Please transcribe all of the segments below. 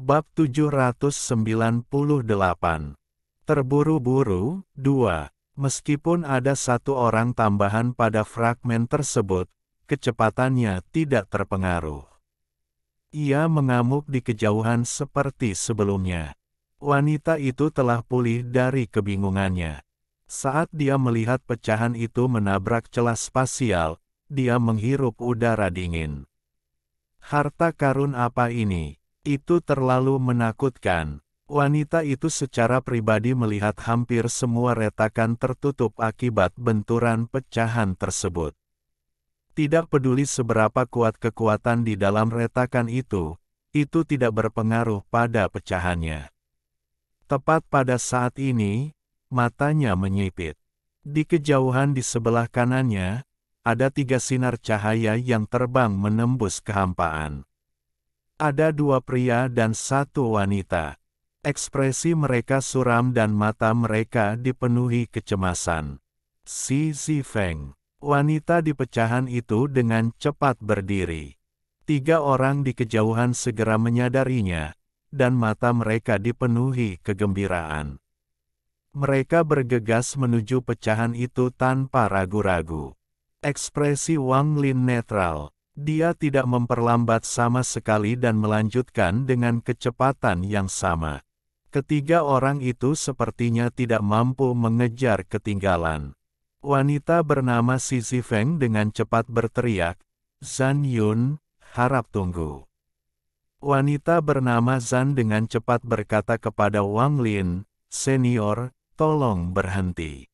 Bab 798. Terburu-buru, 2. Meskipun ada satu orang tambahan pada fragmen tersebut, kecepatannya tidak terpengaruh. Ia mengamuk di kejauhan seperti sebelumnya. Wanita itu telah pulih dari kebingungannya. Saat dia melihat pecahan itu menabrak celah spasial, dia menghirup udara dingin. Harta karun apa ini? Itu terlalu menakutkan. Wanita itu secara pribadi melihat hampir semua retakan tertutup akibat benturan pecahan tersebut. Tidak peduli seberapa kuat kekuatan di dalam retakan itu tidak berpengaruh pada pecahannya. Tepat pada saat ini, matanya menyipit. Di kejauhan di sebelah kanannya, ada 3 sinar cahaya yang terbang menembus kehampaan. Ada 2 pria dan 1 wanita. Ekspresi mereka suram dan mata mereka dipenuhi kecemasan. Xi Zifeng, wanita di pecahan itu dengan cepat berdiri. 3 orang di kejauhan segera menyadarinya, dan mata mereka dipenuhi kegembiraan. Mereka bergegas menuju pecahan itu tanpa ragu-ragu. Ekspresi Wang Lin netral. Dia tidak memperlambat sama sekali dan melanjutkan dengan kecepatan yang sama. Ketiga orang itu sepertinya tidak mampu mengejar ketinggalan. Wanita bernama Xi Zifeng dengan cepat berteriak, "Zan Yun, harap tunggu." Wanita bernama Zan dengan cepat berkata kepada Wang Lin, "Senior, tolong berhenti."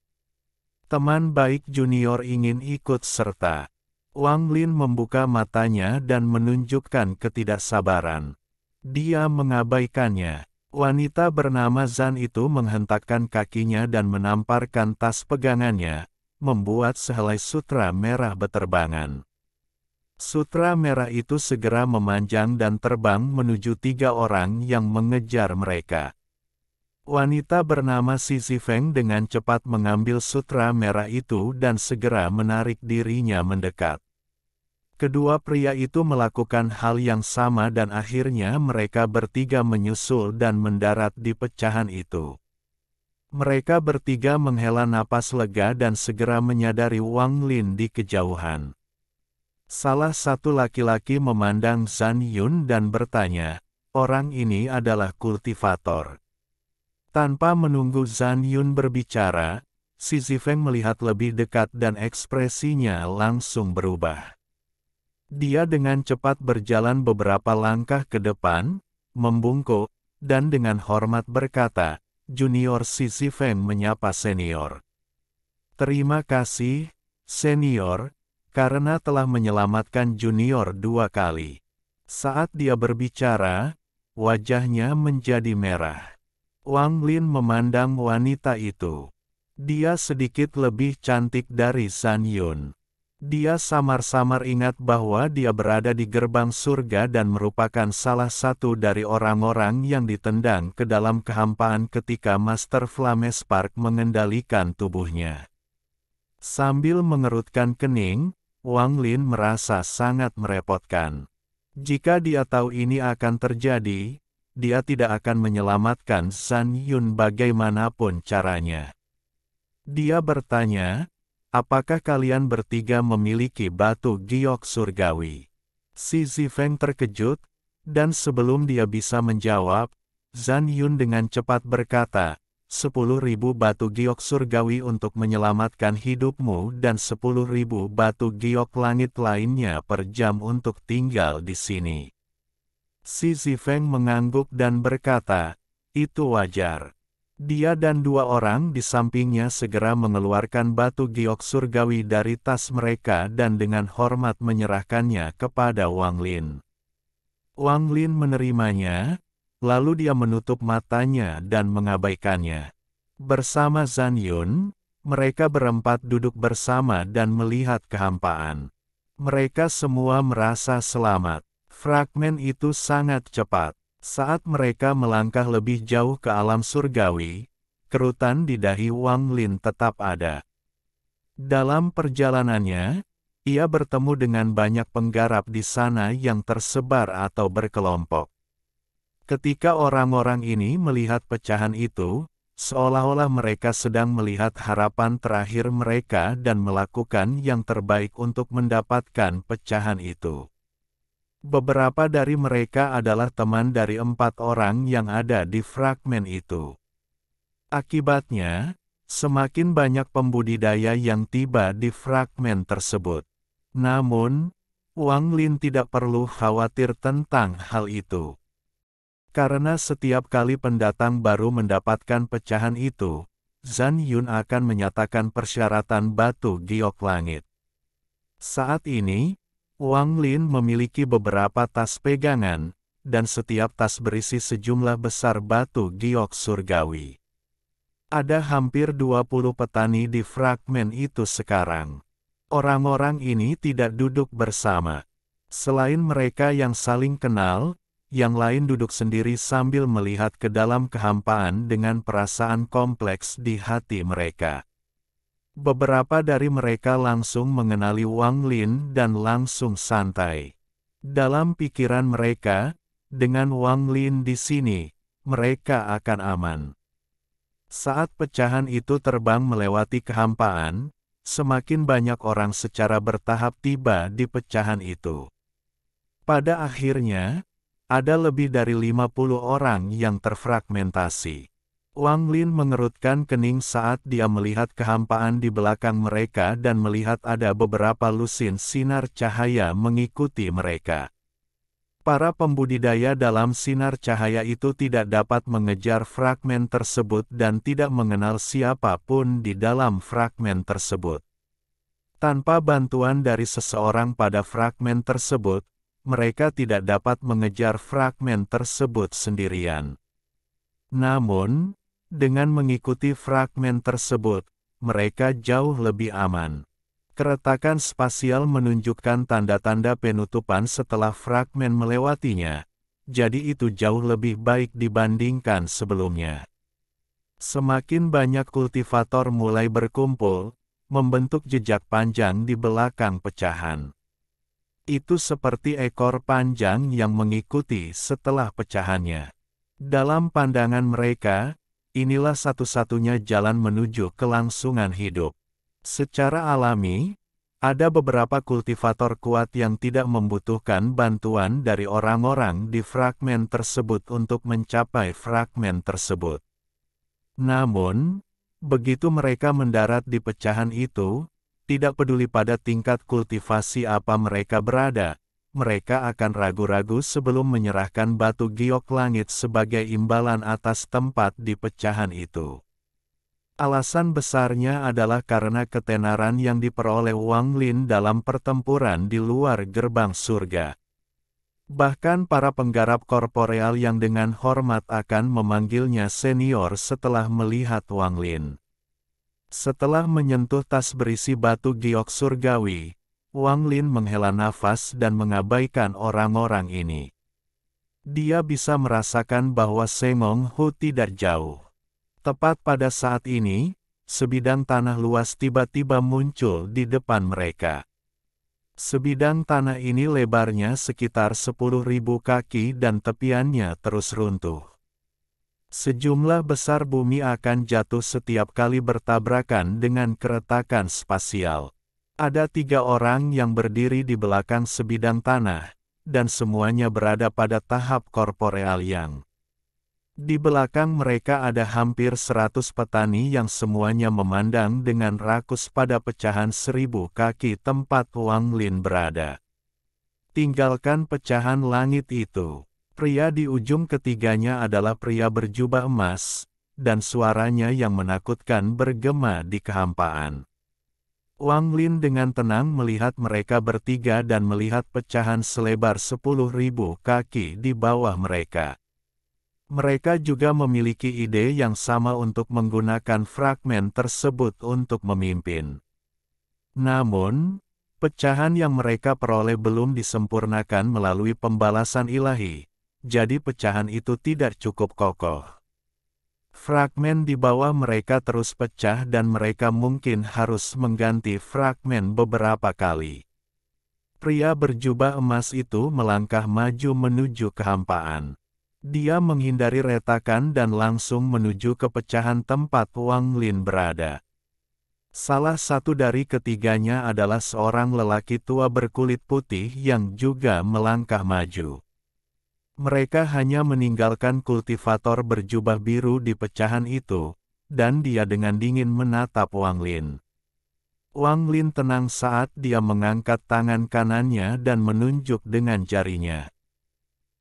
Teman baik junior ingin ikut serta. Wang Lin membuka matanya dan menunjukkan ketidaksabaran. Dia mengabaikannya. Wanita bernama Zan itu menghentakkan kakinya dan menamparkan tas pegangannya, membuat sehelai sutra merah beterbangan. Sutra merah itu segera memanjang dan terbang menuju 3 orang yang mengejar mereka. Wanita bernama Xi Zifeng dengan cepat mengambil sutra merah itu dan segera menarik dirinya mendekat. Kedua pria itu melakukan hal yang sama dan akhirnya mereka bertiga menyusul dan mendarat di pecahan itu. Mereka bertiga menghela napas lega dan segera menyadari Wang Lin di kejauhan. Salah satu laki-laki memandang Zan Yun dan bertanya, "Orang ini adalah kultivator." Tanpa menunggu Zan Yun berbicara, Xi Zifeng melihat lebih dekat dan ekspresinya langsung berubah. Dia dengan cepat berjalan beberapa langkah ke depan, membungkuk, dan dengan hormat berkata, "Junior." Xi Zifeng menyapa senior. "Terima kasih, senior, karena telah menyelamatkan junior 2 kali." Saat dia berbicara, wajahnya menjadi merah. Wang Lin memandang wanita itu. Dia sedikit lebih cantik dari Zan Yun. Dia samar-samar ingat bahwa dia berada di gerbang surga dan merupakan salah satu dari orang-orang yang ditendang ke dalam kehampaan ketika Master Flamespark mengendalikan tubuhnya. Sambil mengerutkan kening, Wang Lin merasa sangat merepotkan. Jika dia tahu ini akan terjadi, dia tidak akan menyelamatkan Zan Yun bagaimanapun caranya. Dia bertanya, "Apakah kalian bertiga memiliki batu giok surgawi?" Xi Zifeng terkejut, dan sebelum dia bisa menjawab, Zan Yun dengan cepat berkata, 10.000 batu giok surgawi untuk menyelamatkan hidupmu dan 10.000 batu giok langit lainnya per jam untuk tinggal di sini. Xi Zifeng mengangguk dan berkata, "Itu wajar." Dia dan 2 orang di sampingnya segera mengeluarkan batu giok surgawi dari tas mereka dan dengan hormat menyerahkannya kepada Wang Lin. Wang Lin menerimanya, lalu dia menutup matanya dan mengabaikannya. Bersama Zan Yun, mereka berempat duduk bersama dan melihat kehampaan. Mereka semua merasa selamat. Fragmen itu sangat cepat. Saat mereka melangkah lebih jauh ke alam surgawi, kerutan di dahi Wang Lin tetap ada. Dalam perjalanannya, ia bertemu dengan banyak penggarap di sana yang tersebar atau berkelompok. Ketika orang-orang ini melihat pecahan itu, seolah-olah mereka sedang melihat harapan terakhir mereka dan melakukan yang terbaik untuk mendapatkan pecahan itu. Beberapa dari mereka adalah teman dari 4 orang yang ada di fragmen itu. Akibatnya, semakin banyak pembudidaya yang tiba di fragmen tersebut. Namun, Wang Lin tidak perlu khawatir tentang hal itu. Karena setiap kali pendatang baru mendapatkan pecahan itu, Zhan Yun akan menyatakan persyaratan batu giok langit. Saat ini, Wang Lin memiliki beberapa tas pegangan, dan setiap tas berisi sejumlah besar batu giok surgawi. Ada hampir 20 petani di fragmen itu sekarang. Orang-orang ini tidak duduk bersama. Selain mereka yang saling kenal, yang lain duduk sendiri sambil melihat ke dalam kehampaan dengan perasaan kompleks di hati mereka. Beberapa dari mereka langsung mengenali Wang Lin dan langsung santai. Dalam pikiran mereka, dengan Wang Lin di sini, mereka akan aman. Saat pecahan itu terbang melewati kehampaan, semakin banyak orang secara bertahap tiba di pecahan itu. Pada akhirnya, ada lebih dari 50 orang yang terfragmentasi. Wang Lin mengerutkan kening saat dia melihat kehampaan di belakang mereka dan melihat ada beberapa lusin sinar cahaya mengikuti mereka. Para pembudidaya dalam sinar cahaya itu tidak dapat mengejar fragmen tersebut dan tidak mengenal siapapun di dalam fragmen tersebut. Tanpa bantuan dari seseorang pada fragmen tersebut, mereka tidak dapat mengejar fragmen tersebut sendirian. Namun, dengan mengikuti fragmen tersebut, mereka jauh lebih aman. Keretakan spasial menunjukkan tanda-tanda penutupan setelah fragmen melewatinya, jadi itu jauh lebih baik dibandingkan sebelumnya. Semakin banyak kultivator mulai berkumpul, membentuk jejak panjang di belakang pecahan. Itu seperti ekor panjang yang mengikuti setelah pecahannya. Dalam pandangan mereka, inilah satu-satunya jalan menuju kelangsungan hidup. Secara alami, ada beberapa kultivator kuat yang tidak membutuhkan bantuan dari orang-orang di fragmen tersebut untuk mencapai fragmen tersebut. Namun, begitu mereka mendarat di pecahan itu, tidak peduli pada tingkat kultivasi apa mereka berada, mereka akan ragu-ragu sebelum menyerahkan batu giok langit sebagai imbalan atas tempat di pecahan itu. Alasan besarnya adalah karena ketenaran yang diperoleh Wang Lin dalam pertempuran di luar gerbang surga. Bahkan para penggarap korporeal yang dengan hormat akan memanggilnya senior setelah melihat Wang Lin. Setelah menyentuh tas berisi batu giok surgawi, Wang Lin menghela nafas dan mengabaikan orang-orang ini. Dia bisa merasakan bahwa Sengong Hu tidak jauh. Tepat pada saat ini, sebidang tanah luas tiba-tiba muncul di depan mereka. Sebidang tanah ini lebarnya sekitar 10.000 kaki dan tepiannya terus runtuh. Sejumlah besar bumi akan jatuh setiap kali bertabrakan dengan keretakan spasial. Ada 3 orang yang berdiri di belakang sebidang tanah, dan semuanya berada pada tahap korporeal yang. Di belakang mereka ada hampir 100 petani yang semuanya memandang dengan rakus pada pecahan 1000 kaki tempat Wang Lin berada. Tinggalkan pecahan langit itu. Pria di ujung ketiganya adalah pria berjubah emas, dan suaranya yang menakutkan bergema di kehampaan. Wang Lin dengan tenang melihat mereka bertiga dan melihat pecahan selebar 10.000 kaki di bawah mereka. Mereka juga memiliki ide yang sama untuk menggunakan fragmen tersebut untuk memimpin. Namun, pecahan yang mereka peroleh belum disempurnakan melalui pembalasan ilahi. Jadi pecahan itu tidak cukup kokoh. Fragmen di bawah mereka terus pecah dan mereka mungkin harus mengganti fragmen beberapa kali. Pria berjubah emas itu melangkah maju menuju kehampaan. Dia menghindari retakan dan langsung menuju ke pecahan tempat Wang Lin berada. Salah satu dari ketiganya adalah seorang lelaki tua berkulit putih yang juga melangkah maju. Mereka hanya meninggalkan kultivator berjubah biru di pecahan itu, dan dia dengan dingin menatap Wang Lin. Wang Lin tenang saat dia mengangkat tangan kanannya dan menunjuk dengan jarinya.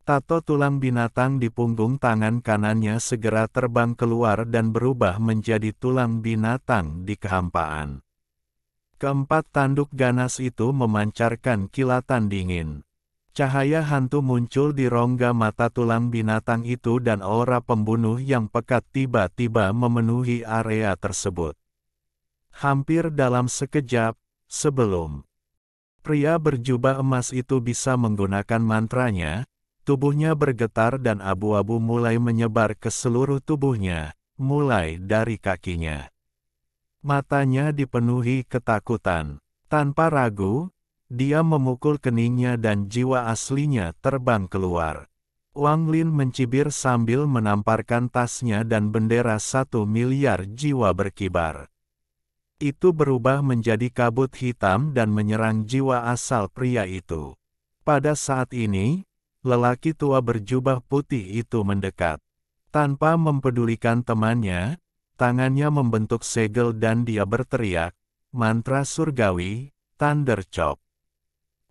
Tato tulang binatang di punggung tangan kanannya segera terbang keluar dan berubah menjadi tulang binatang di kehampaan. Keempat tanduk ganas itu memancarkan kilatan dingin. Cahaya hantu muncul di rongga mata tulang binatang itu dan aura pembunuh yang pekat tiba-tiba memenuhi area tersebut. Hampir dalam sekejap, sebelum pria berjubah emas itu bisa menggunakan mantranya, tubuhnya bergetar dan abu-abu mulai menyebar ke seluruh tubuhnya, mulai dari kakinya. Matanya dipenuhi ketakutan. Tanpa ragu, dia memukul keningnya dan jiwa aslinya terbang keluar. Wang Lin mencibir sambil menamparkan tasnya dan bendera 1 miliar jiwa berkibar. Itu berubah menjadi kabut hitam dan menyerang jiwa asal pria itu. Pada saat ini, lelaki tua berjubah putih itu mendekat. Tanpa mempedulikan temannya, tangannya membentuk segel dan dia berteriak, mantra surgawi, Thunder Chop.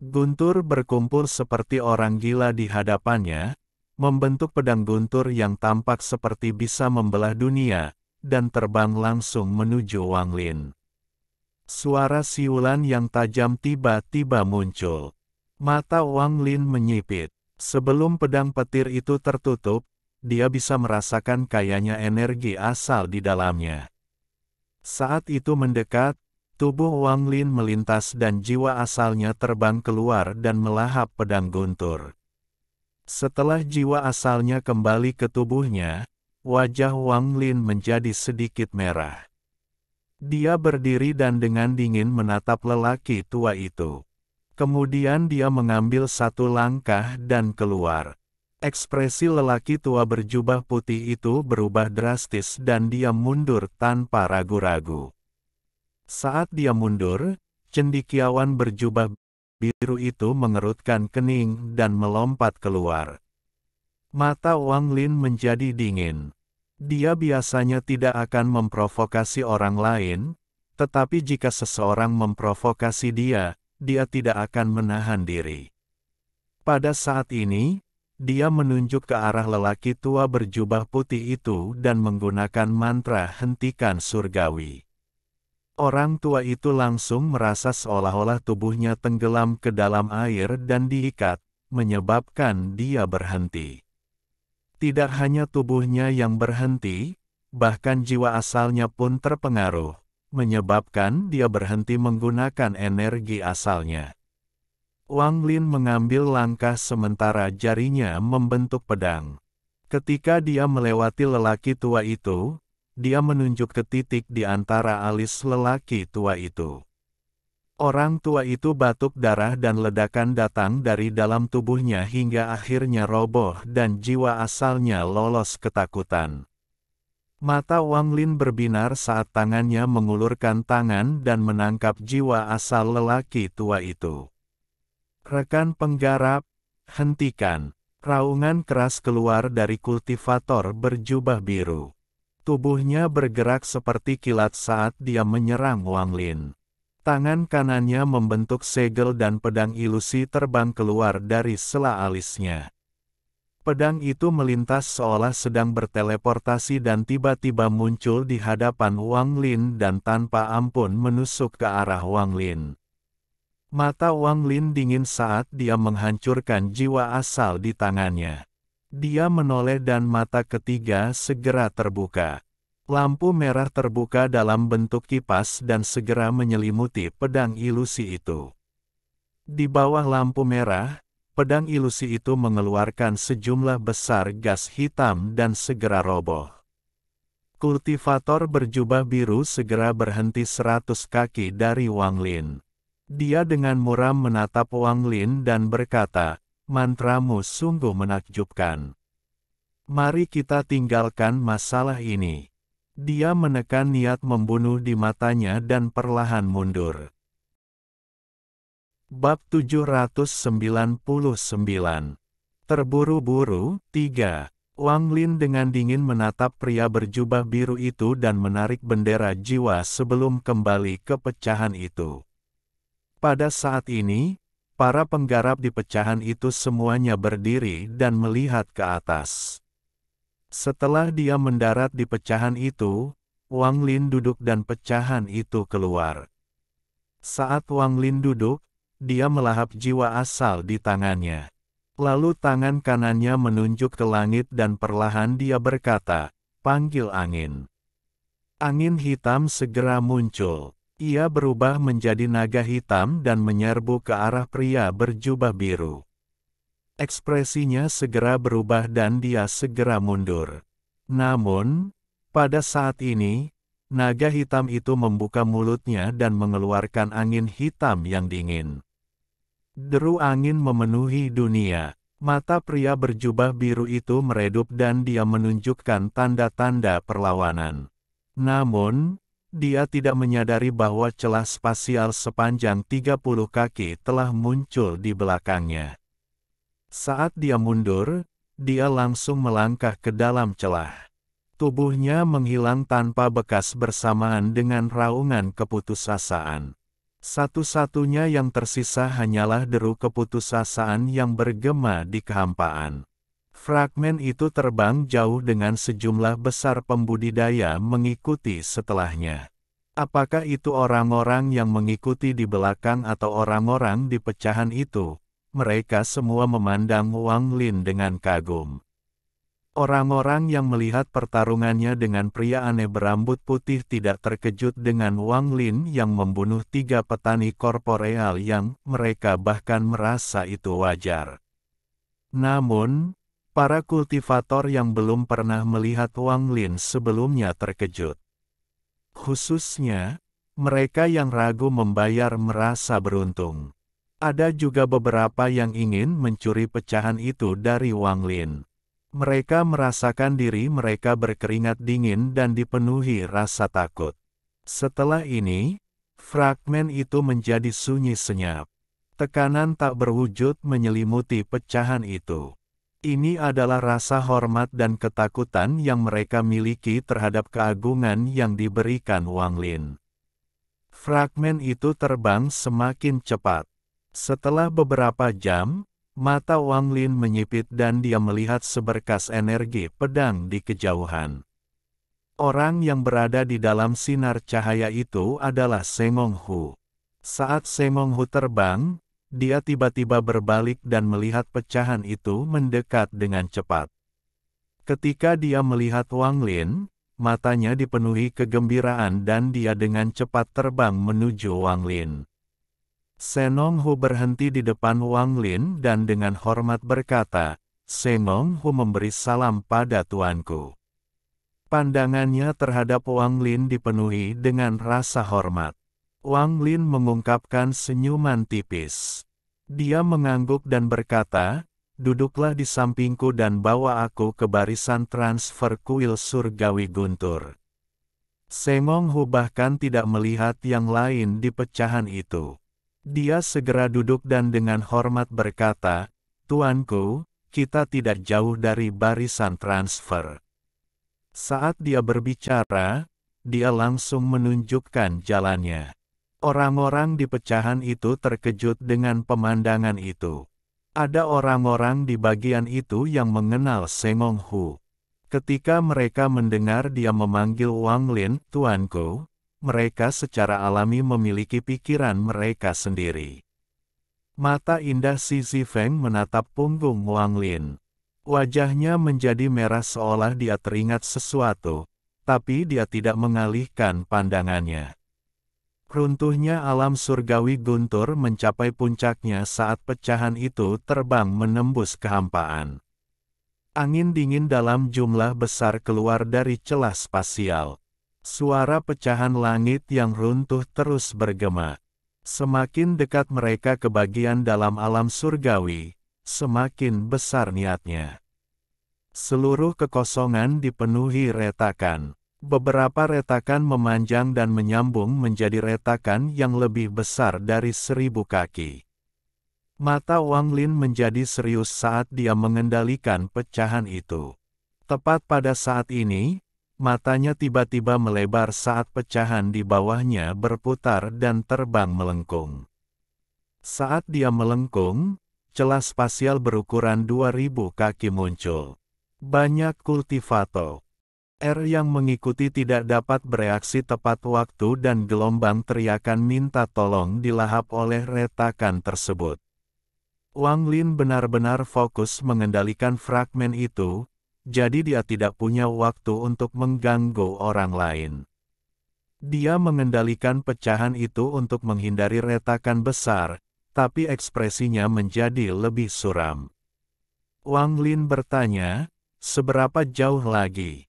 Guntur berkumpul seperti orang gila di hadapannya, membentuk pedang guntur yang tampak seperti bisa membelah dunia, dan terbang langsung menuju Wang Lin. Suara siulan yang tajam tiba-tiba muncul. Mata Wang Lin menyipit. Sebelum pedang petir itu tertutup, dia bisa merasakan kayanya energi asal di dalamnya. Saat itu mendekat, tubuh Wang Lin melintas dan jiwa asalnya terbang keluar dan melahap pedang guntur. Setelah jiwa asalnya kembali ke tubuhnya, wajah Wang Lin menjadi sedikit merah. Dia berdiri dan dengan dingin menatap lelaki tua itu. Kemudian dia mengambil satu langkah dan keluar. Ekspresi lelaki tua berjubah putih itu berubah drastis dan dia mundur tanpa ragu-ragu. Saat dia mundur, cendekiawan berjubah biru itu mengerutkan kening dan melompat keluar. Mata Wang Lin menjadi dingin. Dia biasanya tidak akan memprovokasi orang lain, tetapi jika seseorang memprovokasi dia tidak akan menahan diri. Pada saat ini, dia menunjuk ke arah lelaki tua berjubah putih itu dan menggunakan mantra hentikan surgawi. Orang tua itu langsung merasa seolah-olah tubuhnya tenggelam ke dalam air dan diikat, menyebabkan dia berhenti. Tidak hanya tubuhnya yang berhenti, bahkan jiwa asalnya pun terpengaruh, menyebabkan dia berhenti menggunakan energi asalnya. Wang Lin mengambil langkah sementara jarinya membentuk pedang. Ketika dia melewati lelaki tua itu, dia menunjuk ke titik di antara alis lelaki tua itu. Orang tua itu batuk darah dan ledakan datang dari dalam tubuhnya hingga akhirnya roboh dan jiwa asalnya lolos ketakutan. Mata Wang Lin berbinar saat tangannya mengulurkan tangan dan menangkap jiwa asal lelaki tua itu. Rekan penggarap, hentikan. Raungan keras keluar dari kultivator berjubah biru. Tubuhnya bergerak seperti kilat saat dia menyerang Wang Lin. Tangan kanannya membentuk segel dan pedang ilusi terbang keluar dari sela alisnya. Pedang itu melintas seolah sedang berteleportasi dan tiba-tiba muncul di hadapan Wang Lin dan tanpa ampun menusuk ke arah Wang Lin. Mata Wang Lin dingin saat dia menghancurkan jiwa asal di tangannya. Dia menoleh dan mata ketiga segera terbuka. Lampu merah terbuka dalam bentuk kipas dan segera menyelimuti pedang ilusi itu. Di bawah lampu merah, pedang ilusi itu mengeluarkan sejumlah besar gas hitam dan segera roboh. Kultivator berjubah biru segera berhenti 100 kaki dari Wang Lin. Dia dengan muram menatap Wang Lin dan berkata, mantramu sungguh menakjubkan. Mari kita tinggalkan masalah ini. Dia menekan niat membunuh di matanya dan perlahan mundur. Bab 799. Terburu-buru, 3. Wang Lin dengan dingin menatap pria berjubah biru itu dan menarik bendera jiwa sebelum kembali ke pecahan itu. Pada saat ini, para penggarap di pecahan itu semuanya berdiri dan melihat ke atas. Setelah dia mendarat di pecahan itu, Wang Lin duduk dan pecahan itu keluar. Saat Wang Lin duduk, dia melahap jiwa asal di tangannya. Lalu tangan kanannya menunjuk ke langit dan perlahan dia berkata, "Panggil angin." Angin hitam segera muncul. Ia berubah menjadi naga hitam dan menyerbu ke arah pria berjubah biru. Ekspresinya segera berubah dan dia segera mundur. Namun, pada saat ini, naga hitam itu membuka mulutnya dan mengeluarkan angin hitam yang dingin. Deru angin memenuhi dunia. Mata pria berjubah biru itu meredup dan dia menunjukkan tanda-tanda perlawanan. Namun, dia tidak menyadari bahwa celah spasial sepanjang 30 kaki telah muncul di belakangnya. Saat dia mundur, dia langsung melangkah ke dalam celah. Tubuhnya menghilang tanpa bekas bersamaan dengan raungan keputusasaan. Satu-satunya yang tersisa hanyalah deru keputusasaan yang bergema di kehampaan. Fragmen itu terbang jauh dengan sejumlah besar pembudidaya mengikuti setelahnya. Apakah itu orang-orang yang mengikuti di belakang atau orang-orang di pecahan itu? Mereka semua memandang Wang Lin dengan kagum. Orang-orang yang melihat pertarungannya dengan pria aneh berambut putih tidak terkejut dengan Wang Lin yang membunuh 3 petani korporeal yang mereka bahkan merasa itu wajar. Namun, para kultivator yang belum pernah melihat Wang Lin sebelumnya terkejut. Khususnya, mereka yang ragu membayar merasa beruntung. Ada juga beberapa yang ingin mencuri pecahan itu dari Wang Lin. Mereka merasakan diri mereka berkeringat dingin dan dipenuhi rasa takut. Setelah ini, fragmen itu menjadi sunyi senyap. Tekanan tak berwujud menyelimuti pecahan itu. Ini adalah rasa hormat dan ketakutan yang mereka miliki terhadap keagungan yang diberikan Wang Lin. Fragmen itu terbang semakin cepat. Setelah beberapa jam, mata Wang Lin menyipit dan dia melihat seberkas energi pedang di kejauhan. Orang yang berada di dalam sinar cahaya itu adalah Sengong Hu. Saat Sengong Hu terbang, dia tiba-tiba berbalik dan melihat pecahan itu mendekat dengan cepat. Ketika dia melihat Wang Lin, matanya dipenuhi kegembiraan dan dia dengan cepat terbang menuju Wang Lin. Sengong Hu berhenti di depan Wang Lin dan dengan hormat berkata, "Sengong Hu memberi salam pada tuanku." Pandangannya terhadap Wang Lin dipenuhi dengan rasa hormat. Wang Lin mengungkapkan senyuman tipis. Dia mengangguk dan berkata, "Duduklah di sampingku dan bawa aku ke barisan transfer kuil surgawi guntur." Sengong Hu bahkan tidak melihat yang lain di pecahan itu. Dia segera duduk dan dengan hormat berkata, "Tuanku, kita tidak jauh dari barisan transfer." Saat dia berbicara, dia langsung menunjukkan jalannya. Orang-orang di pecahan itu terkejut dengan pemandangan itu. Ada orang-orang di bagian itu yang mengenal Sengong Hu. Ketika mereka mendengar dia memanggil Wang Lin, "Tuanku," mereka secara alami memiliki pikiran mereka sendiri. Mata indah Si Zifeng menatap punggung Wang Lin. Wajahnya menjadi merah seolah dia teringat sesuatu, tapi dia tidak mengalihkan pandangannya. Runtuhnya alam surgawi guntur mencapai puncaknya saat pecahan itu terbang menembus kehampaan. Angin dingin dalam jumlah besar keluar dari celah spasial. Suara pecahan langit yang runtuh terus bergema. Semakin dekat mereka ke bagian dalam alam surgawi, semakin besar niatnya. Seluruh kekosongan dipenuhi retakan. Beberapa retakan memanjang dan menyambung menjadi retakan yang lebih besar dari 1000 kaki. Mata Wang Lin menjadi serius saat dia mengendalikan pecahan itu. Tepat pada saat ini, matanya tiba-tiba melebar saat pecahan di bawahnya berputar dan terbang melengkung. Saat dia melengkung, celah spasial berukuran 2000 kaki muncul. Banyak kultivator yang mengikuti tidak dapat bereaksi tepat waktu dan gelombang teriakan minta tolong dilahap oleh retakan tersebut. Wang Lin benar-benar fokus mengendalikan fragmen itu, jadi dia tidak punya waktu untuk mengganggu orang lain. Dia mengendalikan pecahan itu untuk menghindari retakan besar, tapi ekspresinya menjadi lebih suram. Wang Lin bertanya, "Seberapa jauh lagi?"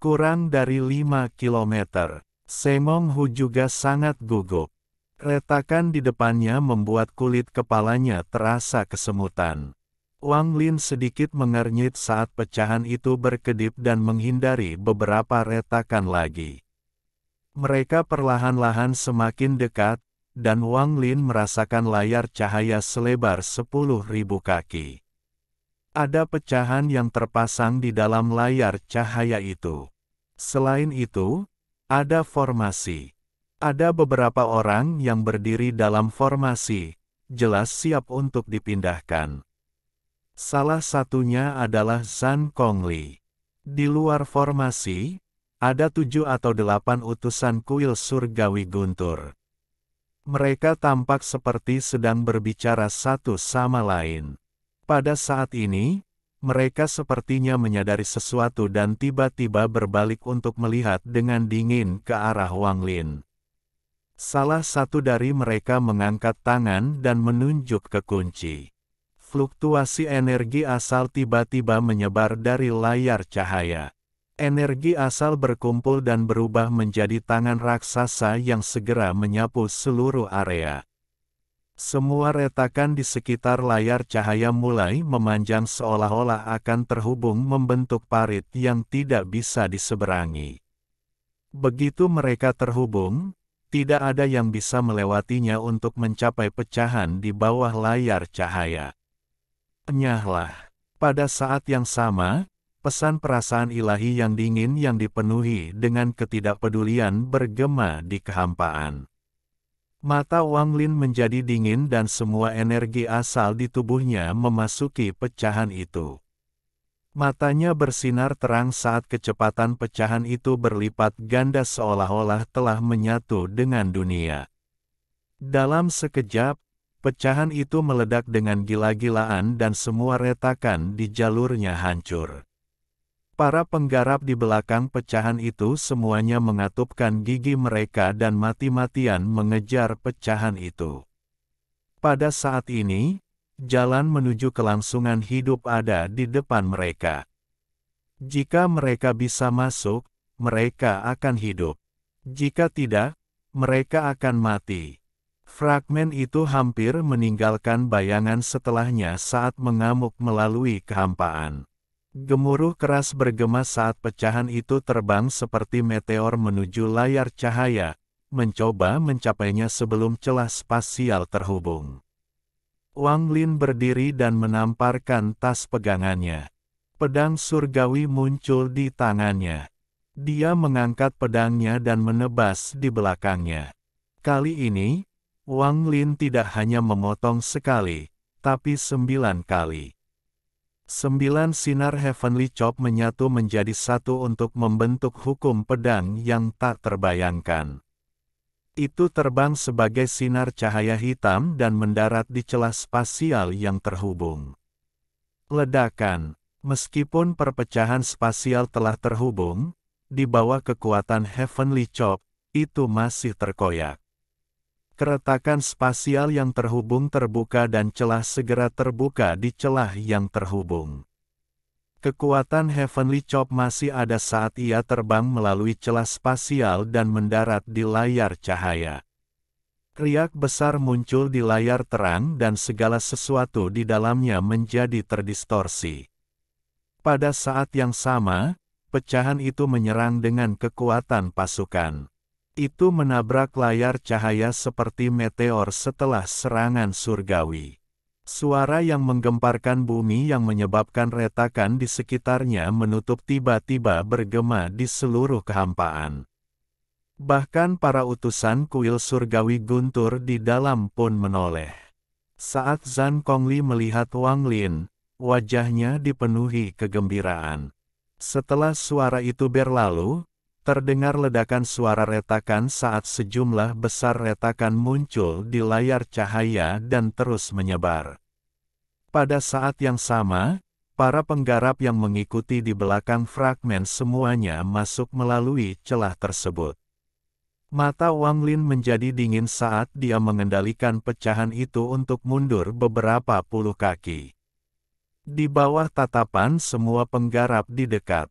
"Kurang dari 5 kilometer. Semong Hu juga sangat gugup. Retakan di depannya membuat kulit kepalanya terasa kesemutan. Wang Lin sedikit mengernyit saat pecahan itu berkedip dan menghindari beberapa retakan lagi. Mereka perlahan-lahan semakin dekat, dan Wang Lin merasakan layar cahaya selebar 10.000 kaki. Ada pecahan yang terpasang di dalam layar cahaya itu. Selain itu, ada formasi. Ada beberapa orang yang berdiri dalam formasi, jelas siap untuk dipindahkan. Salah satunya adalah Zhang Kongli. Di luar formasi, ada 7 atau 8 utusan kuil surgawi guntur. Mereka tampak seperti sedang berbicara satu sama lain. Pada saat ini, mereka sepertinya menyadari sesuatu dan tiba-tiba berbalik untuk melihat dengan dingin ke arah Wang Lin. Salah satu dari mereka mengangkat tangan dan menunjuk ke kunci. Fluktuasi energi asal tiba-tiba menyebar dari layar cahaya. Energi asal berkumpul dan berubah menjadi tangan raksasa yang segera menyapu seluruh area. Semua retakan di sekitar layar cahaya mulai memanjang seolah-olah akan terhubung membentuk parit yang tidak bisa diseberangi. Begitu mereka terhubung, tidak ada yang bisa melewatinya untuk mencapai pecahan di bawah layar cahaya. Enyahlah. Pada saat yang sama, pesan perasaan ilahi yang dingin yang dipenuhi dengan ketidakpedulian bergema di kehampaan. Mata Wang Lin menjadi dingin dan semua energi asal di tubuhnya memasuki pecahan itu. Matanya bersinar terang saat kecepatan pecahan itu berlipat ganda seolah-olah telah menyatu dengan dunia. Dalam sekejap, pecahan itu meledak dengan gila-gilaan dan semua retakan di jalurnya hancur. Para penggarap di belakang pecahan itu semuanya mengatupkan gigi mereka dan mati-matian mengejar pecahan itu. Pada saat ini, jalan menuju kelangsungan hidup ada di depan mereka. Jika mereka bisa masuk, mereka akan hidup. Jika tidak, mereka akan mati. Fragmen itu hampir meninggalkan bayangan setelahnya saat mengamuk melalui kehampaan. Gemuruh keras bergema saat pecahan itu terbang seperti meteor menuju layar cahaya, mencoba mencapainya sebelum celah spasial terhubung. Wang Lin berdiri dan menamparkan tas pegangannya. Pedang surgawi muncul di tangannya. Dia mengangkat pedangnya dan menebas di belakangnya. Kali ini, Wang Lin tidak hanya memotong sekali, tapi 9 kali. 9 sinar Heavenly Chop menyatu menjadi satu untuk membentuk hukum pedang yang tak terbayangkan. Itu terbang sebagai sinar cahaya hitam dan mendarat di celah spasial yang terhubung. Ledakan. Meskipun perpecahan spasial telah terhubung, di bawah kekuatan Heavenly Chop, itu masih terkoyak. Keretakan spasial yang terhubung terbuka dan celah segera terbuka di celah yang terhubung. Kekuatan Heavenly Chop masih ada saat ia terbang melalui celah spasial dan mendarat di layar cahaya. Riak besar muncul di layar terang dan segala sesuatu di dalamnya menjadi terdistorsi. Pada saat yang sama, pecahan itu menyerang dengan kekuatan pasukan. Itu menabrak layar cahaya seperti meteor setelah serangan surgawi. Suara yang menggemparkan bumi yang menyebabkan retakan di sekitarnya menutup tiba-tiba bergema di seluruh kehampaan. Bahkan para utusan kuil surgawi guntur di dalam pun menoleh. Saat Zhang Kongli melihat Wang Lin, wajahnya dipenuhi kegembiraan. Setelah suara itu berlalu, terdengar ledakan suara retakan saat sejumlah besar retakan muncul di layar cahaya dan terus menyebar. Pada saat yang sama, para penggarap yang mengikuti di belakang fragmen semuanya masuk melalui celah tersebut. Mata Wang Lin menjadi dingin saat dia mengendalikan pecahan itu untuk mundur beberapa puluh kaki. Di bawah tatapan semua penggarap di dekat.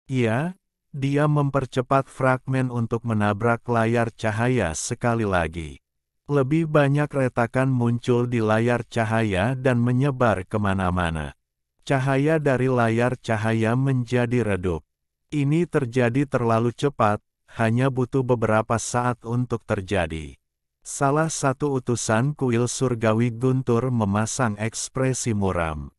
Dia mempercepat fragmen untuk menabrak layar cahaya sekali lagi. Lebih banyak retakan muncul di layar cahaya dan menyebar kemana-mana. Cahaya dari layar cahaya menjadi redup. Ini terjadi terlalu cepat, hanya butuh beberapa saat untuk terjadi. Salah satu utusan kuil surgawi guntur memasang ekspresi muram.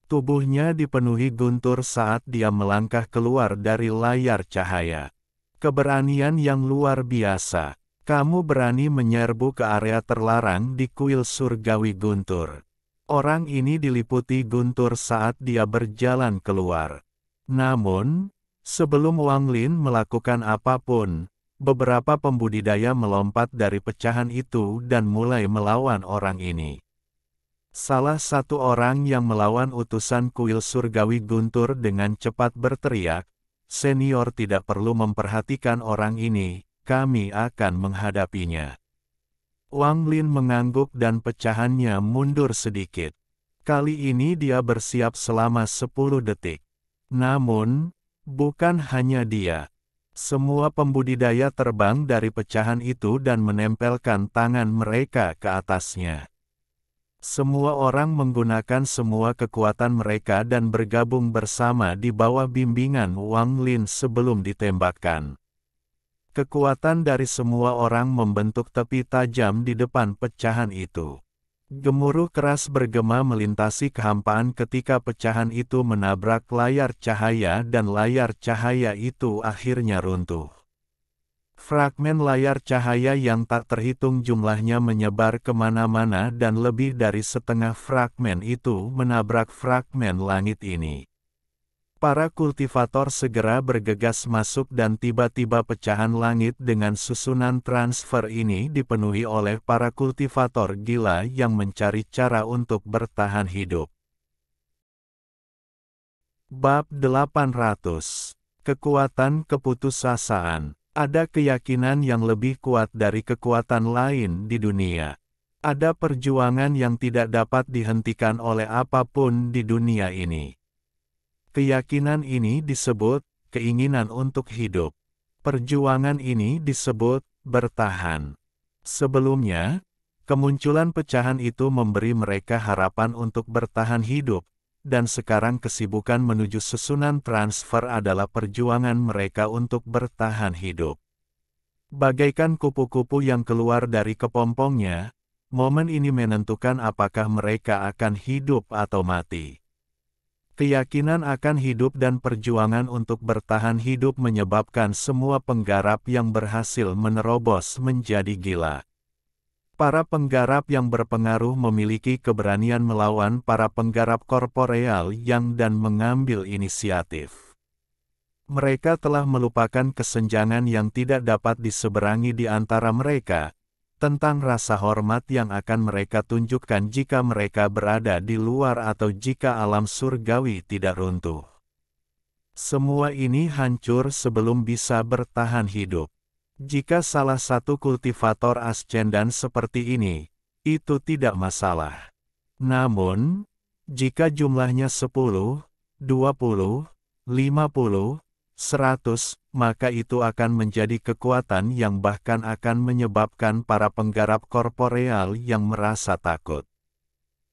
Tubuhnya dipenuhi guntur saat dia melangkah keluar dari layar cahaya. Keberanian yang luar biasa. Kamu berani menyerbu ke area terlarang di kuil surgawi guntur. Orang ini diliputi guntur saat dia berjalan keluar. Namun, sebelum Wang Lin melakukan apapun, beberapa pembudidaya melompat dari pecahan itu dan mulai melawan orang ini. Salah satu orang yang melawan utusan kuil surgawi guntur dengan cepat berteriak, "Senior tidak perlu memperhatikan orang ini, kami akan menghadapinya." Wang Lin mengangguk dan pecahannya mundur sedikit. Kali ini dia bersiap selama 10 detik. Namun, bukan hanya dia. Semua pembudidaya terbang dari pecahan itu dan menempelkan tangan mereka ke atasnya. Semua orang menggunakan semua kekuatan mereka dan bergabung bersama di bawah bimbingan Wang Lin sebelum ditembakkan. Kekuatan dari semua orang membentuk tepi tajam di depan pecahan itu. Gemuruh keras bergema melintasi kehampaan ketika pecahan itu menabrak layar cahaya dan layar cahaya itu akhirnya runtuh. Fragmen layar cahaya yang tak terhitung jumlahnya menyebar kemana-mana dan lebih dari setengah fragmen itu menabrak fragmen langit ini. Para kultivator segera bergegas masuk dan tiba-tiba pecahan langit dengan susunan transfer ini dipenuhi oleh para kultivator gila yang mencari cara untuk bertahan hidup. Bab 800. Kekuatan keputusasaan. Ada keyakinan yang lebih kuat dari kekuatan lain di dunia. Ada perjuangan yang tidak dapat dihentikan oleh apapun di dunia ini. Keyakinan ini disebut keinginan untuk hidup. Perjuangan ini disebut bertahan. Sebelumnya, kemunculan pecahan itu memberi mereka harapan untuk bertahan hidup, dan sekarang kesibukan menuju susunan transfer adalah perjuangan mereka untuk bertahan hidup. Bagaikan kupu-kupu yang keluar dari kepompongnya, momen ini menentukan apakah mereka akan hidup atau mati. Keyakinan akan hidup dan perjuangan untuk bertahan hidup menyebabkan semua penggarap yang berhasil menerobos menjadi gila. Para penggarap yang berpengaruh memiliki keberanian melawan para penggarap korporeal yang dan mengambil inisiatif. Mereka telah melupakan kesenjangan yang tidak dapat diseberangi di antara mereka, tentang rasa hormat yang akan mereka tunjukkan jika mereka berada di luar atau jika alam surgawi tidak runtuh. Semua ini hancur sebelum bisa bertahan hidup. Jika salah satu kultivator ascendan seperti ini, itu tidak masalah. Namun, jika jumlahnya 10, 20, 50, 100, maka itu akan menjadi kekuatan yang bahkan akan menyebabkan para penggarap korporeal yang merasa takut.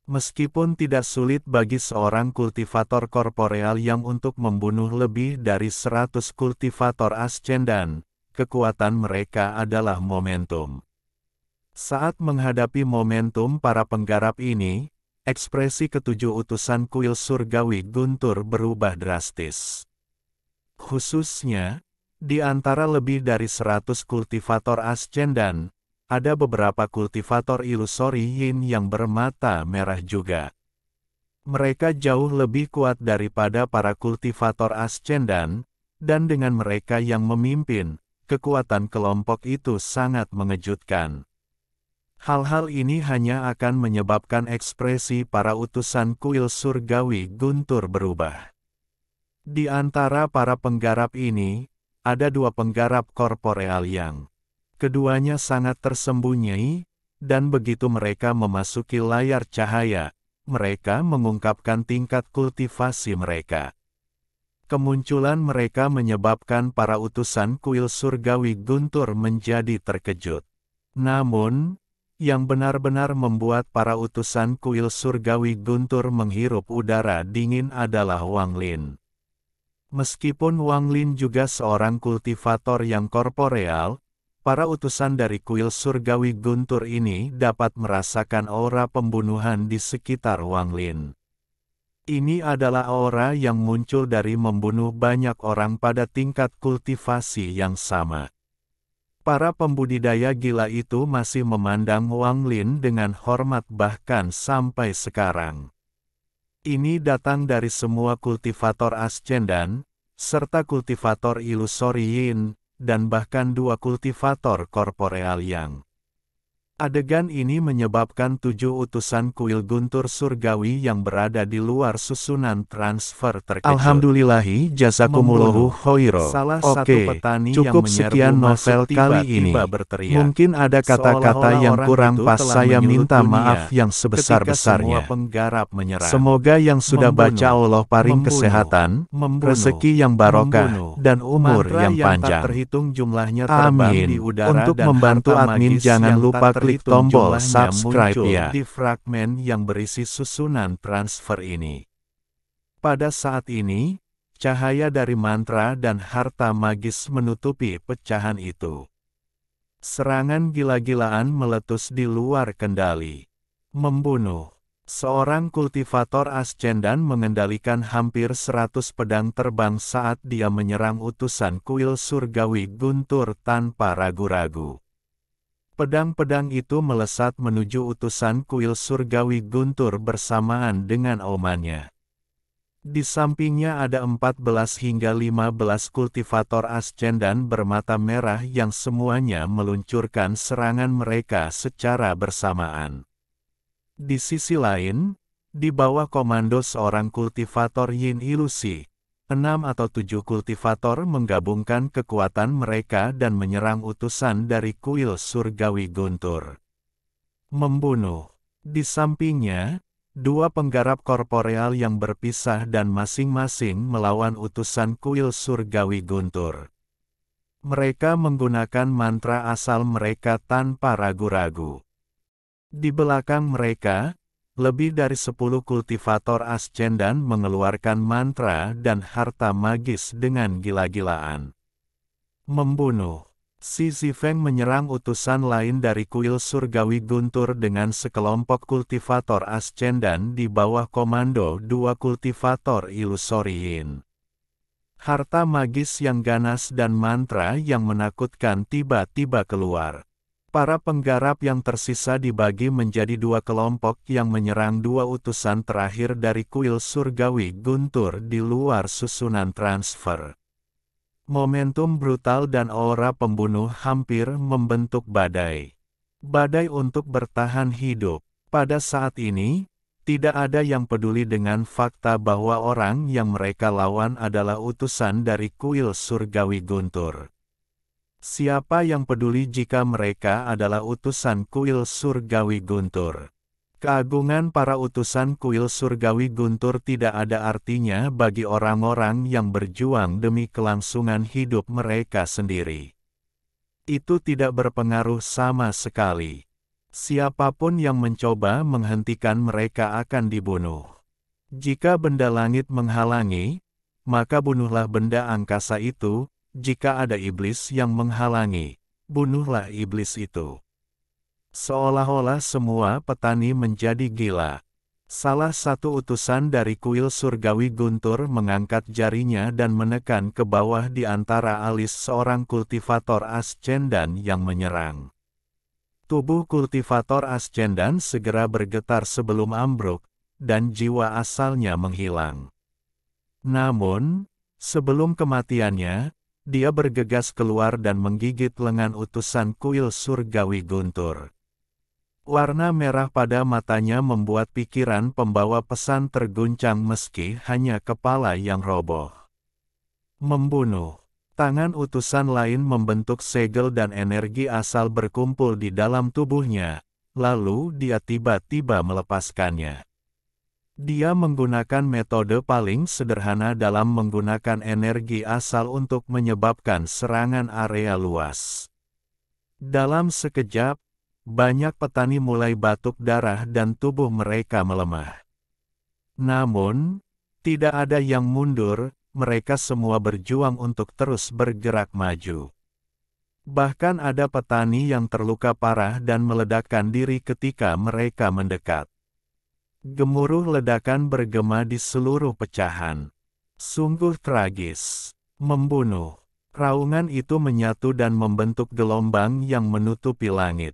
Meskipun tidak sulit bagi seorang kultivator korporeal yang untuk membunuh lebih dari 100 kultivator ascendan, kekuatan mereka adalah momentum. Saat menghadapi momentum para penggarap ini, ekspresi ketujuh utusan kuil surgawi Guntur berubah drastis. Khususnya, di antara lebih dari 100 kultivator ascendan, ada beberapa kultivator ilusori yin yang bermata merah juga. Mereka jauh lebih kuat daripada para kultivator ascendan, dan dengan mereka yang memimpin, kekuatan kelompok itu sangat mengejutkan. Hal-hal ini hanya akan menyebabkan ekspresi para utusan kuil surgawi Guntur berubah. Di antara para penggarap ini, ada dua penggarap korporeal yang keduanya sangat tersembunyi, dan begitu mereka memasuki layar cahaya, mereka mengungkapkan tingkat kultivasi mereka. Kemunculan mereka menyebabkan para utusan kuil surgawi Guntur menjadi terkejut. Namun, yang benar-benar membuat para utusan kuil surgawi Guntur menghirup udara dingin adalah Wang Lin. Meskipun Wang Lin juga seorang kultivator yang korporeal, para utusan dari kuil surgawi Guntur ini dapat merasakan aura pembunuhan di sekitar Wang Lin. Ini adalah aura yang muncul dari membunuh banyak orang pada tingkat kultivasi yang sama. Para pembudidaya gila itu masih memandang Wang Lin dengan hormat bahkan sampai sekarang. Ini datang dari semua kultivator ascendan, serta kultivator ilusori yin, dan bahkan dua kultivator korporeal yang. Adegan ini menyebabkan 7 utusan kuil Guntur surgawi yang berada di luar susunan transfer terkejut. Alhamdulillahi jazakumullahu khairo. Salah Oke, satu petani cukup yang sekian menyerbu novel masuk kali ini. tiba-tiba berteriak. Mungkin ada kata-kata Seolah-olah yang orang kurang itu pas, telah saya menyulut minta dunia maaf yang ketika semua sebesar-besarnya. penggarap menyerang. Semoga yang sudah baca Allah paring kesehatan, rezeki yang barokah, dan umur Mantra yang yang tak panjang. terhitung jumlahnya terbang di Amin. udara Untuk dan membantu harta admin magis jangan yang lupa tak klik terhitung tombol jumlahnya subscribe muncul ya. di fragmen yang berisi susunan transfer ini. Pada saat ini, cahaya dari mantra dan harta magis menutupi pecahan itu. Serangan gila-gilaan meletus di luar kendali. Membunuh. Seorang kultivator ascendan mengendalikan hampir 100 pedang terbang saat dia menyerang utusan kuil surgawi Guntur tanpa ragu-ragu. Pedang-pedang itu melesat menuju utusan kuil surgawi Guntur bersamaan dengan aumannya. Di sampingnya ada 14 hingga 15 kultivator ascendan bermata merah yang semuanya meluncurkan serangan mereka secara bersamaan. Di sisi lain, di bawah komando seorang kultivator yin ilusi, 6 atau 7 kultivator menggabungkan kekuatan mereka dan menyerang utusan dari kuil surgawi Guntur. Membunuh. Di sampingnya, 2 penggarap korporeal yang berpisah dan masing-masing melawan utusan kuil surgawi Guntur. Mereka menggunakan mantra asal mereka tanpa ragu-ragu. Di belakang mereka, lebih dari 10 kultivator ascendan mengeluarkan mantra dan harta magis dengan gila-gilaan. Membunuh. Si Zifeng menyerang utusan lain dari kuil surgawi Guntur dengan sekelompok kultivator ascendan di bawah komando 2 kultivator ilusori yin. Harta magis yang ganas dan mantra yang menakutkan tiba-tiba keluar. Para penggarap yang tersisa dibagi menjadi 2 kelompok yang menyerang 2 utusan terakhir dari kuil surgawi Guntur di luar susunan transfer. Momentum brutal dan aura pembunuh hampir membentuk badai. Badai untuk bertahan hidup. Pada saat ini, tidak ada yang peduli dengan fakta bahwa orang yang mereka lawan adalah utusan dari kuil surgawi Guntur. Siapa yang peduli jika mereka adalah utusan kuil surgawi Guntur? Keagungan para utusan kuil surgawi Guntur tidak ada artinya bagi orang-orang yang berjuang demi kelangsungan hidup mereka sendiri. Itu tidak berpengaruh sama sekali. Siapapun yang mencoba menghentikan mereka akan dibunuh. Jika benda langit menghalangi, maka bunuhlah benda angkasa itu. Jika ada iblis yang menghalangi, bunuhlah iblis itu. Seolah-olah semua petani menjadi gila. Salah satu utusan dari kuil surgawi Guntur mengangkat jarinya dan menekan ke bawah di antara alis seorang kultivator Ascendan yang menyerang. Tubuh kultivator Ascendan segera bergetar sebelum ambruk, dan jiwa asalnya menghilang. Namun, sebelum kematiannya, dia bergegas keluar dan menggigit lengan utusan kuil surgawi Guntur. Warna merah pada matanya membuat pikiran pembawa pesan terguncang meski hanya kepala yang roboh. Membunuh. Tangan utusan lain membentuk segel dan energi asal berkumpul di dalam tubuhnya, lalu dia tiba-tiba melepaskannya. Dia menggunakan metode paling sederhana dalam menggunakan energi asal untuk menyebabkan serangan area luas. Dalam sekejap, banyak petani mulai batuk darah dan tubuh mereka melemah. Namun, tidak ada yang mundur, mereka semua berjuang untuk terus bergerak maju. Bahkan ada petani yang terluka parah dan meledakkan diri ketika mereka mendekat. Gemuruh ledakan bergema di seluruh pecahan. Sungguh tragis. Membunuh. Raungan itu menyatu dan membentuk gelombang yang menutupi langit.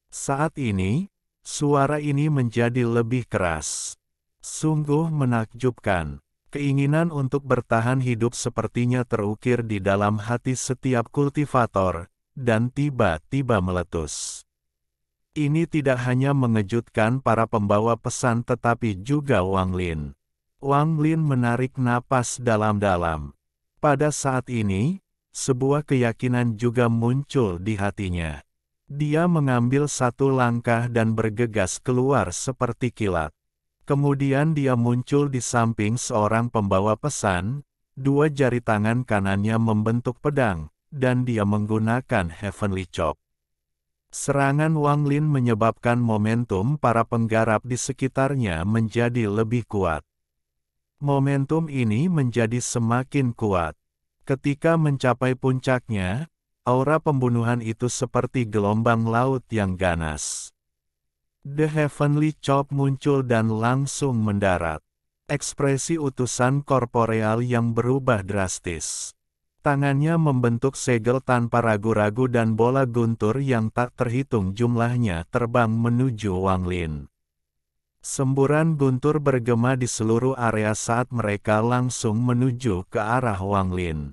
Saat ini, suara ini menjadi lebih keras. Sungguh menakjubkan. Keinginan untuk bertahan hidup sepertinya terukir di dalam hati setiap kultivator, dan tiba-tiba meletus. Ini tidak hanya mengejutkan para pembawa pesan tetapi juga Wang Lin. Wang Lin menarik napas dalam-dalam. Pada saat ini, sebuah keyakinan juga muncul di hatinya. Dia mengambil satu langkah dan bergegas keluar seperti kilat. Kemudian dia muncul di samping seorang pembawa pesan, dua jari tangan kanannya membentuk pedang, dan dia menggunakan Heavenly Chop. Serangan Wang Lin menyebabkan momentum para penggarap di sekitarnya menjadi lebih kuat. Momentum ini menjadi semakin kuat. Ketika mencapai puncaknya, aura pembunuhan itu seperti gelombang laut yang ganas. The Heavenly Chop muncul dan langsung mendarat. Ekspresi utusan korporeal yang berubah drastis. Tangannya membentuk segel tanpa ragu-ragu dan bola guntur yang tak terhitung jumlahnya terbang menuju Wang Lin. Semburan guntur bergema di seluruh area saat mereka langsung menuju ke arah Wang Lin.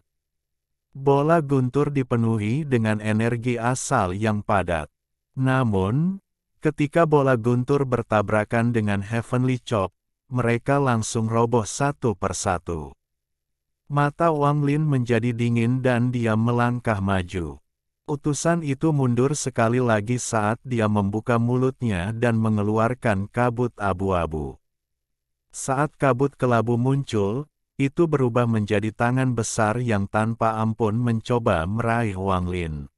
Bola guntur dipenuhi dengan energi asal yang padat. Namun, ketika bola guntur bertabrakan dengan Heavenly Chop, mereka langsung roboh satu persatu. Mata Wang Lin menjadi dingin dan dia melangkah maju. Utusan itu mundur sekali lagi saat dia membuka mulutnya dan mengeluarkan kabut abu-abu. Saat kabut kelabu muncul, itu berubah menjadi tangan besar yang tanpa ampun mencoba meraih Wang Lin.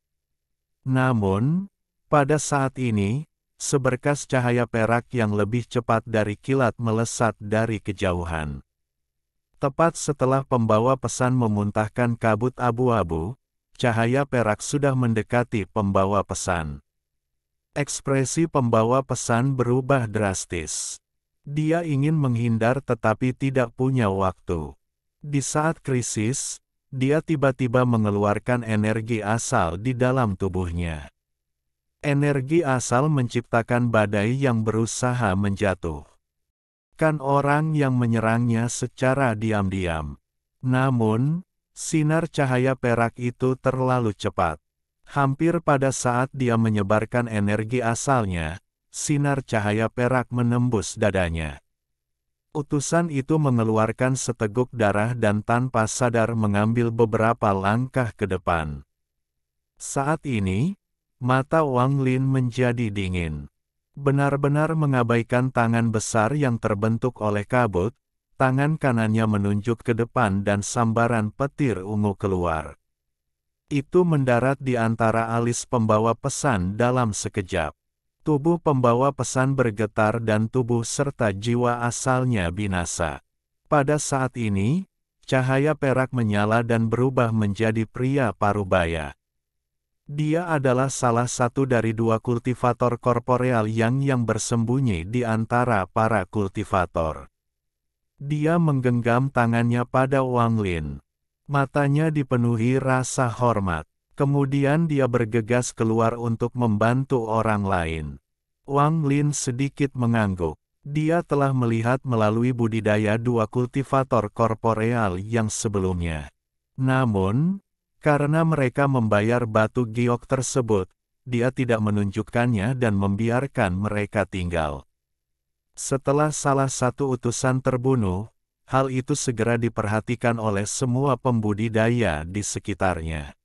Namun, pada saat ini, seberkas cahaya perak yang lebih cepat dari kilat melesat dari kejauhan. Tepat setelah pembawa pesan memuntahkan kabut abu-abu, cahaya perak sudah mendekati pembawa pesan. Ekspresi pembawa pesan berubah drastis. Dia ingin menghindar tetapi tidak punya waktu. Di saat krisis, dia tiba-tiba mengeluarkan energi asal di dalam tubuhnya. Energi asal menciptakan badai yang berusaha menjatuh. Kan orang yang menyerangnya secara diam-diam. Namun, sinar cahaya perak itu terlalu cepat. Hampir pada saat dia menyebarkan energi asalnya, sinar cahaya perak menembus dadanya. Utusan itu mengeluarkan seteguk darah dan tanpa sadar mengambil beberapa langkah ke depan. Saat ini, mata Wang Lin menjadi dingin. Benar-benar mengabaikan tangan besar yang terbentuk oleh kabut, tangan kanannya menunjuk ke depan dan sambaran petir ungu keluar. Itu mendarat di antara alis pembawa pesan dalam sekejap. Tubuh pembawa pesan bergetar dan tubuh serta jiwa asalnya binasa. Pada saat ini, cahaya perak menyala dan berubah menjadi pria parubaya. Dia adalah salah satu dari dua kultivator korporeal yang bersembunyi di antara para kultivator. Dia menggenggam tangannya pada Wang Lin. Matanya dipenuhi rasa hormat. Kemudian dia bergegas keluar untuk membantu orang lain. Wang Lin sedikit mengangguk. Dia telah melihat melalui budidaya dua kultivator korporeal yang sebelumnya. Namun, karena mereka membayar batu giok tersebut, dia tidak menunjukkannya dan membiarkan mereka tinggal. Setelah salah satu utusan terbunuh, hal itu segera diperhatikan oleh semua pembudidaya di sekitarnya.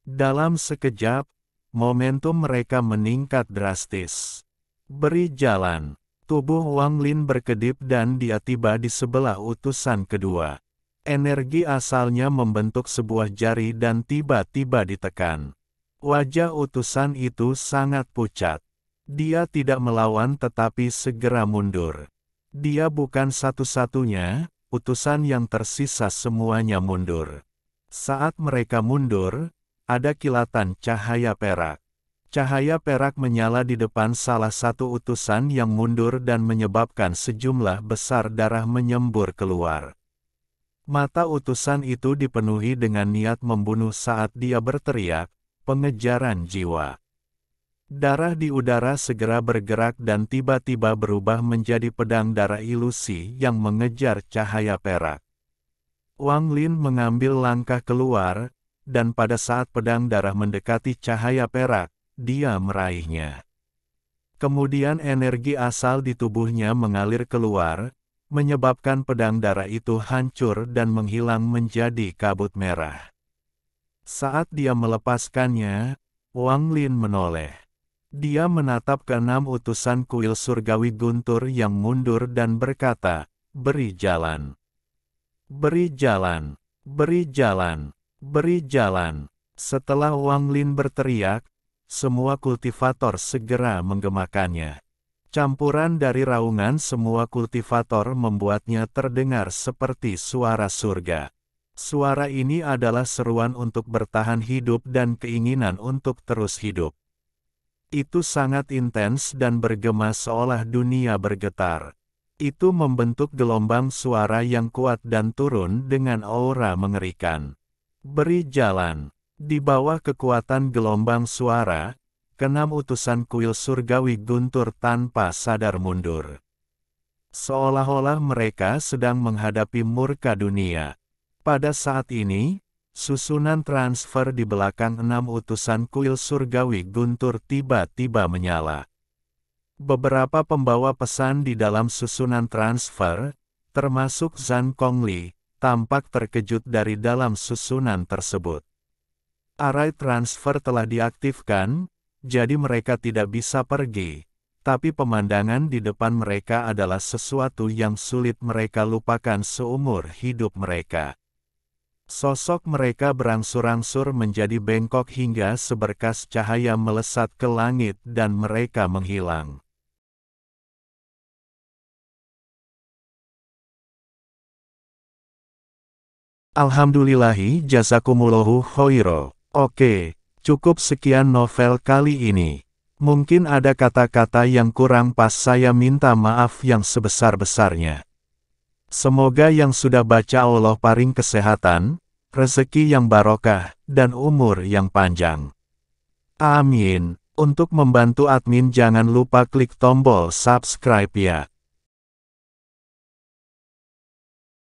Dalam sekejap, momentum mereka meningkat drastis. Beri jalan. Tubuh Wang Lin berkedip dan dia tiba di sebelah utusan kedua. Energi asalnya membentuk sebuah jari dan tiba-tiba ditekan. Wajah utusan itu sangat pucat. Dia tidak melawan tetapi segera mundur. Dia bukan satu-satunya, utusan yang tersisa semuanya mundur. Saat mereka mundur, ada kilatan cahaya perak. Cahaya perak menyala di depan salah satu utusan yang mundur dan menyebabkan sejumlah besar darah menyembur keluar. Mata utusan itu dipenuhi dengan niat membunuh saat dia berteriak, "Pengejaran jiwa." Darah di udara segera bergerak dan tiba-tiba berubah menjadi pedang darah ilusi yang mengejar cahaya perak. Wang Lin mengambil langkah keluar, dan pada saat pedang darah mendekati cahaya perak, dia meraihnya. Kemudian energi asal di tubuhnya mengalir keluar, menyebabkan pedang darah itu hancur dan menghilang menjadi kabut merah. Saat dia melepaskannya, Wang Lin menoleh. Dia menatap keenam utusan kuil surgawi guntur yang mundur dan berkata, "Beri jalan. Beri jalan. Beri jalan. Beri jalan." Setelah Wang Lin berteriak, semua kultivator segera menggemakannya. Campuran dari raungan semua kultivator membuatnya terdengar seperti suara surga. Suara ini adalah seruan untuk bertahan hidup dan keinginan untuk terus hidup. Itu sangat intens dan bergema seolah dunia bergetar. Itu membentuk gelombang suara yang kuat dan turun dengan aura mengerikan. Beri jalan. Di bawah kekuatan gelombang suara, keenam utusan kuil surgawi guntur tanpa sadar mundur. Seolah-olah mereka sedang menghadapi murka dunia. Pada saat ini, susunan transfer di belakang enam utusan kuil surgawi guntur tiba-tiba menyala. Beberapa pembawa pesan di dalam susunan transfer, termasuk Zhang Kongli, tampak terkejut dari dalam susunan tersebut. Arai transfer telah diaktifkan, jadi mereka tidak bisa pergi, tapi pemandangan di depan mereka adalah sesuatu yang sulit mereka lupakan seumur hidup mereka. Sosok mereka berangsur-angsur menjadi bengkok hingga seberkas cahaya melesat ke langit dan mereka menghilang. Alhamdulillahi jazakumullahu khairo. Oke, cukup sekian novel kali ini. Mungkin ada kata-kata yang kurang pas, saya minta maaf yang sebesar-besarnya. Semoga yang sudah baca Allah paring kesehatan, rezeki yang barokah, dan umur yang panjang. Amin. Untuk membantu admin jangan lupa klik tombol subscribe ya.